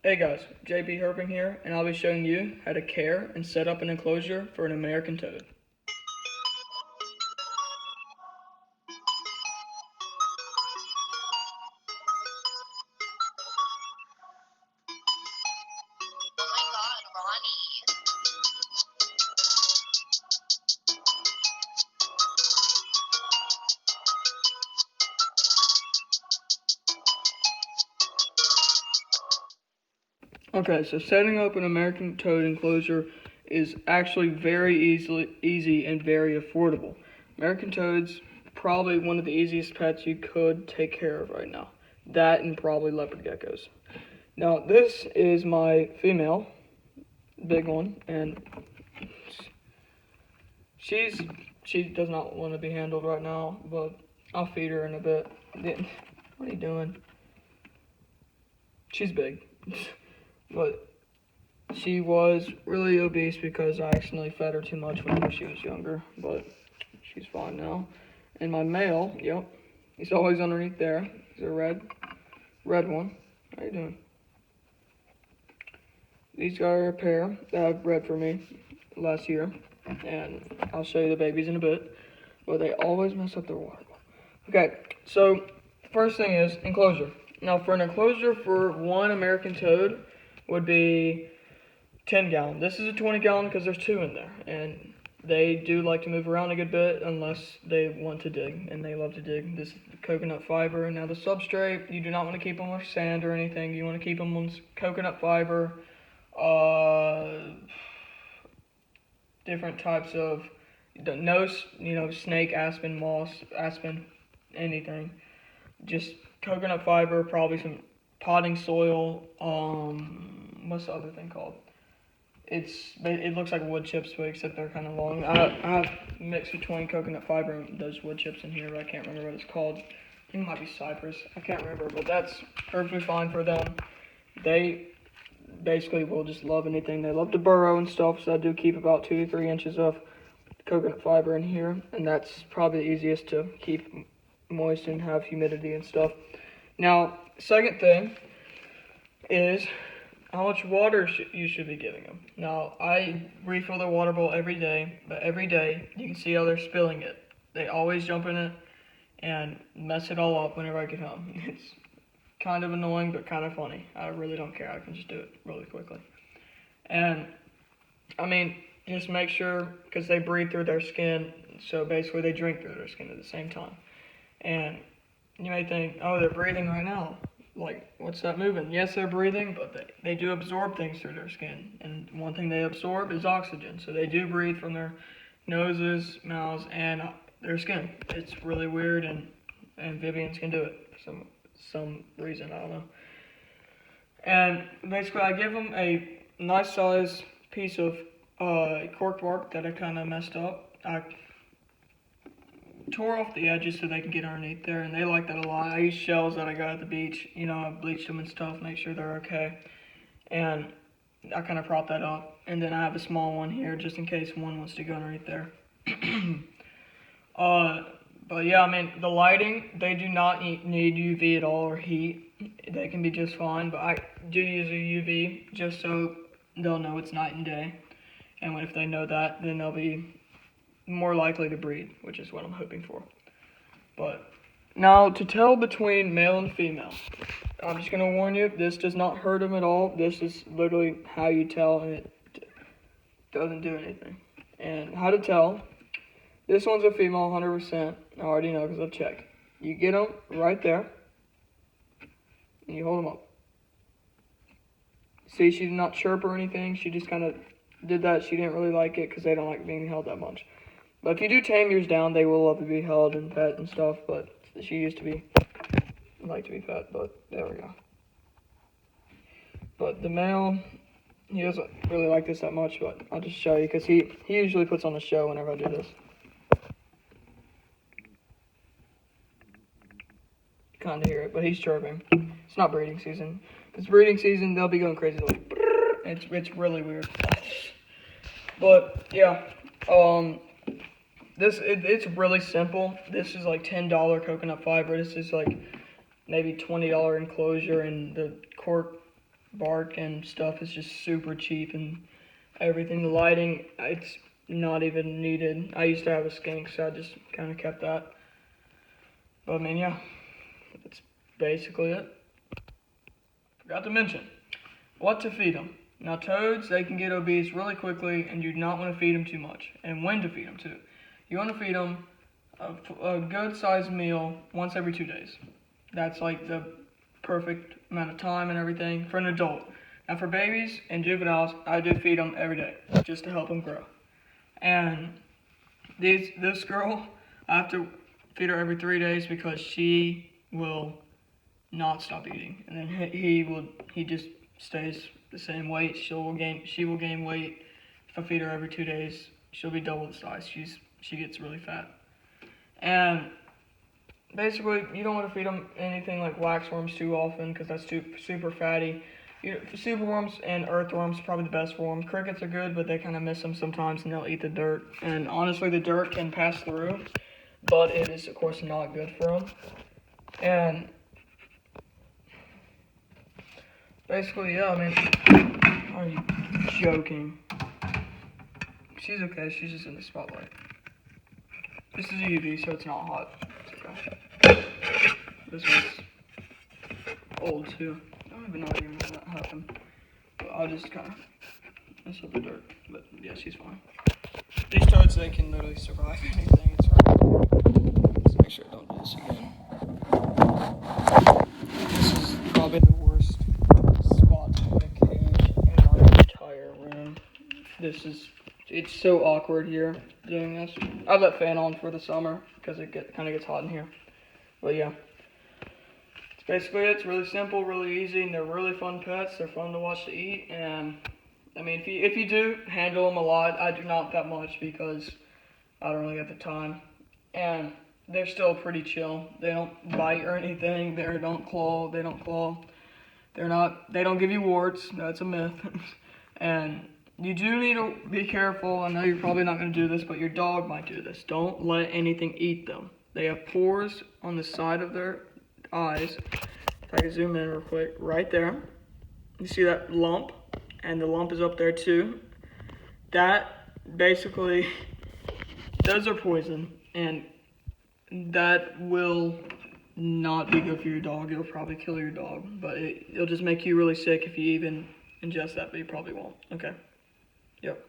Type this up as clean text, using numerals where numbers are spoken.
Hey guys, JB Herping here, and I'll be showing you how to care and set up an enclosure for an American toad. Oh my god, Ronnie. Okay, so setting up an American toad enclosure is actually very easy and very affordable. American toads, probably one of the easiest pets you could take care of right now. That and probably leopard geckos. Now, this is my female, big one, and she does not want to be handled right now, but I'll feed her in a bit. What are you doing? She's big. But she was really obese because I accidentally fed her too much whenever she was younger, but she's fine now. And my male, yep, he's always underneath there. He's a red one. How you doing? These guys are a pair that I've bred for me last year, and I'll show you the babies in a bit, but they always mess up their water bowl. Okay, so first thing is enclosure. Now for an enclosure for one American toad would be 10 gallon. This is a 20 gallon because there's two in there, and they do like to move around a good bit unless they want to dig, and they love to dig. This is coconut fiber. Now the substrate, you do not want to keep them with sand or anything. You want to keep them on coconut fiber, different types of, no, snake, aspen, moss, aspen, anything. Just coconut fiber, probably some potting soil. What's the other thing called? It looks like wood chips, but except they're kind of long. I have mixed between coconut fiber and those wood chips in here, but I can't remember what it's called. I think it might be cypress. I can't remember, but that's perfectly fine for them. They basically will just love anything. They love to burrow and stuff, so I do keep about 2 to 3 inches of coconut fiber in here, and that's probably the easiest to keep moist and have humidity and stuff. Now, second thing is how much water you should be giving them. Now, I refill their water bowl every day, but every day you can see how they're spilling it. They always jump in it and mess it all up whenever I get home. It's kind of annoying, but kind of funny. I really don't care. I can just do it really quickly. And, just make sure, because they breathe through their skin, so basically they drink through their skin at the same time. And you may think, oh, they're breathing right now. Like, what's that moving? Yes, they're breathing, but they do absorb things through their skin. And one thing they absorb is oxygen. So they do breathe from their noses, mouths, and their skin. It's really weird, and amphibians can do it for some reason, I don't know. And basically, I give them a nice size piece of cork bark that I kind of messed up. I tore off the edges so they can get underneath there, and they like that a lot. I use shells that I got at the beach. I bleached them and stuff, make sure they're okay. And I kind of prop that up. And then I have a small one here just in case one wants to go underneath there. But yeah, the lighting, they do not need UV at all or heat. They can be just fine, but I do use a UV just so they'll know it's night and day. And if they know that, then they'll be more likely to breed, which is what I'm hoping for. But now, to tell between male and female, I'm just going to warn you, this does not hurt them at all. This is literally how you tell, and it doesn't do anything. And how to tell, this one's a female 100%. I already know because I've checked. You get them right there, and you hold them up. See, she did not chirp or anything. She just kind of did that. She didn't really like it because they don't like being held that much. But if you do tame yours down, they will love to be held and pet and stuff, but she used to like to be pet, but there we go. But the male, he doesn't really like this that much, but I'll just show you, because he usually puts on a show whenever I do this. You kind of hear it, but he's chirping. It's not breeding season. If it's breeding season, they'll be going crazy, like, it's really weird. But, yeah, it's really simple. This is like $10 coconut fiber. This is like maybe $20 enclosure, and the cork bark and stuff is just super cheap, and everything. The lighting, it's not even needed. I used to have a skink, so I just kind of kept that. But I mean, yeah, that's basically it. Forgot to mention what to feed them. Now, toads, they can get obese really quickly, and you do not want to feed them too much. And when to feed them, too. You want to feed them a good-sized meal once every 2 days. That's like the perfect amount of time and everything for an adult. Now, for babies and juveniles, I do feed them every day just to help them grow. And this girl, I have to feed her every 3 days because she will not stop eating, and then he just stays the same weight. She will gain weight. If I feed her every 2 days, she'll be double the size. She gets really fat. And basically, you don't want to feed them anything like waxworms too often because that's super fatty. Superworms and earthworms are probably the best worms. Crickets are good, but they kind of miss them sometimes, and they'll eat the dirt. And honestly, the dirt can pass through, but it is, of course, not good for them. And basically, yeah, I mean, are you joking? She's okay, she's just in the spotlight. This is a UV, so it's not hot. It's okay. This one's old, too. I don't even know when that happened. But I'll just kind of mess up the dirt. But, yeah, she's fine. These toads, they can literally survive anything. It's right. Let's make sure I don't do this again. This is probably the worst spot to put a cage in our entire room. It's so awkward here doing this. I have that fan on for the summer because it kind of gets hot in here. But yeah, it's basically it. It's really simple, really easy, and they're really fun pets. They're fun to watch to eat, and I mean, if you do handle them a lot, I do not that much because I don't really have the time, and they're still pretty chill. They don't bite or anything. They don't claw. They don't give you warts. That's a myth. And you do need to be careful. I know you're probably not going to do this, but your dog might do this. Don't let anything eat them. They have pores on the side of their eyes. If I can zoom in real quick, right there. You see that lump? And the lump is up there too. That basically, those are poison, and that will not be good for your dog. It'll probably kill your dog, but it'll just make you really sick if you even ingest that, but you probably won't. Okay. Yep.